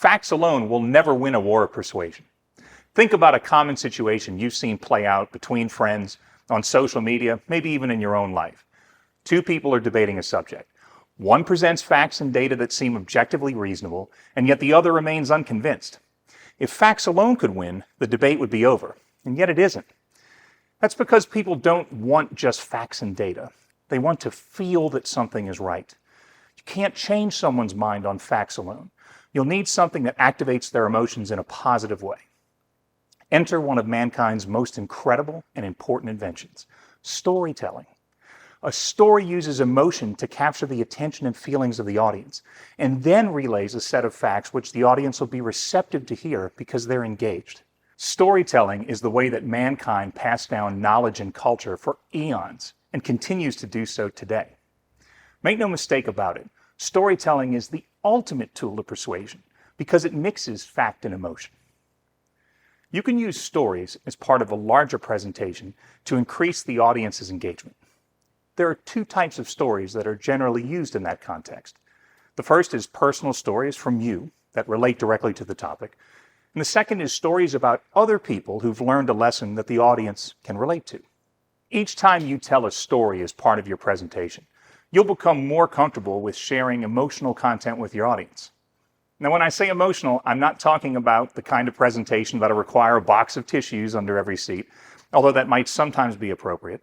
Facts alone will never win a war of persuasion. Think about a common situation you've seen play out between friends, on social media, maybe even in your own life. Two people are debating a subject. One presents facts and data that seem objectively reasonable, and yet the other remains unconvinced. If facts alone could win, the debate would be over, and yet it isn't. That's because people don't want just facts and data. They want to feel that something is right. You can't change someone's mind on facts alone. You'll need something that activates their emotions in a positive way. Enter one of mankind's most incredible and important inventions, storytelling. A story uses emotion to capture the attention and feelings of the audience, and then relays a set of facts which the audience will be receptive to hear because they're engaged. Storytelling is the way that mankind passed down knowledge and culture for eons and continues to do so today. Make no mistake about it, storytelling is the ultimate tool of persuasion because it mixes fact and emotion. You can use stories as part of a larger presentation to increase the audience's engagement. There are two types of stories that are generally used in that context. The first is personal stories from you that relate directly to the topic. And the second is stories about other people who've learned a lesson that the audience can relate to. Each time you tell a story as part of your presentation, you'll become more comfortable with sharing emotional content with your audience. Now, when I say emotional, I'm not talking about the kind of presentation that'll require a box of tissues under every seat, although that might sometimes be appropriate.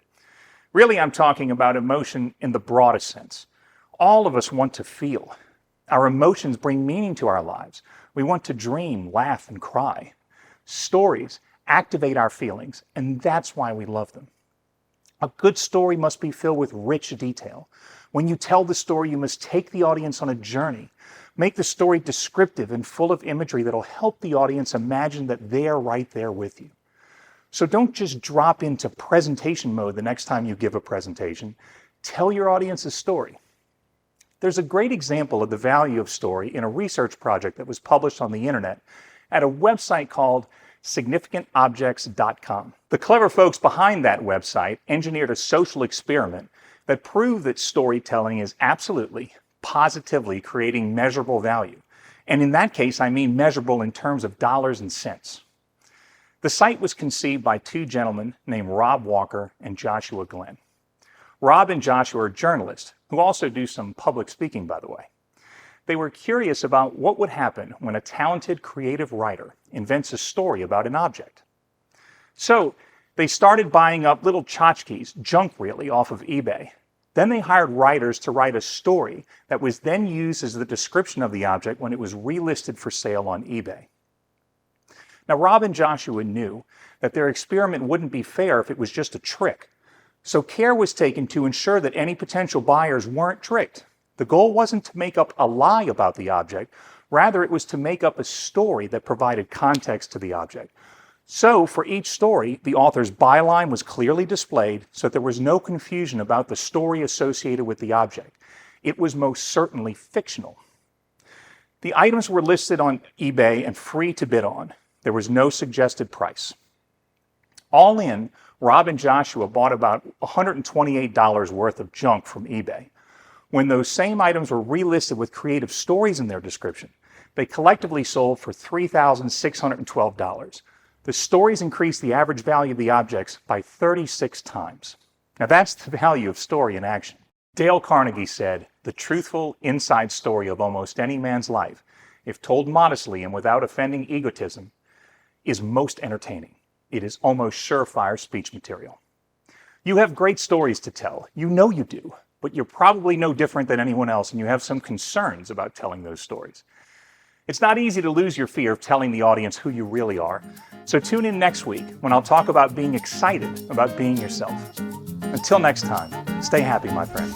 Really, I'm talking about emotion in the broadest sense. All of us want to feel. Our emotions bring meaning to our lives. We want to dream, laugh, and cry. Stories activate our feelings, and that's why we love them. A good story must be filled with rich detail. When you tell the story, you must take the audience on a journey. Make the story descriptive and full of imagery that'll help the audience imagine that they're right there with you. So don't just drop into presentation mode the next time you give a presentation. Tell your audience a story. There's a great example of the value of story in a research project that was published on the internet at a website called significantobjects.com. The clever folks behind that website engineered a social experiment that proved that storytelling is absolutely, positively creating measurable value. And in that case, I mean measurable in terms of dollars and cents. The site was conceived by two gentlemen named Rob Walker and Joshua Glenn. Rob and Joshua are journalists who also do some public speaking, by the way. They were curious about what would happen when a talented creative writer invents a story about an object. So they started buying up little tchotchkes, junk really, off of eBay. Then they hired writers to write a story that was then used as the description of the object when it was relisted for sale on eBay. Now, Rob and Joshua knew that their experiment wouldn't be fair if it was just a trick. So care was taken to ensure that any potential buyers weren't tricked. The goal wasn't to make up a lie about the object. Rather, it was to make up a story that provided context to the object. So, for each story, the author's byline was clearly displayed so that there was no confusion about the story associated with the object. It was most certainly fictional. The items were listed on eBay and free to bid on. There was no suggested price. All in, Rob and Joshua bought about $128 worth of junk from eBay. When those same items were relisted with creative stories in their description, they collectively sold for $3,612. The stories increased the average value of the objects by 36 times. Now that's the value of story in action. Dale Carnegie said, "The truthful inside story of almost any man's life, if told modestly and without offending egotism, is most entertaining. It is almost surefire speech material." You have great stories to tell. You know you do, but you're probably no different than anyone else, and you have some concerns about telling those stories. It's not easy to lose your fear of telling the audience who you really are. So tune in next week when I'll talk about being excited about being yourself. Until next time, stay happy, my friends.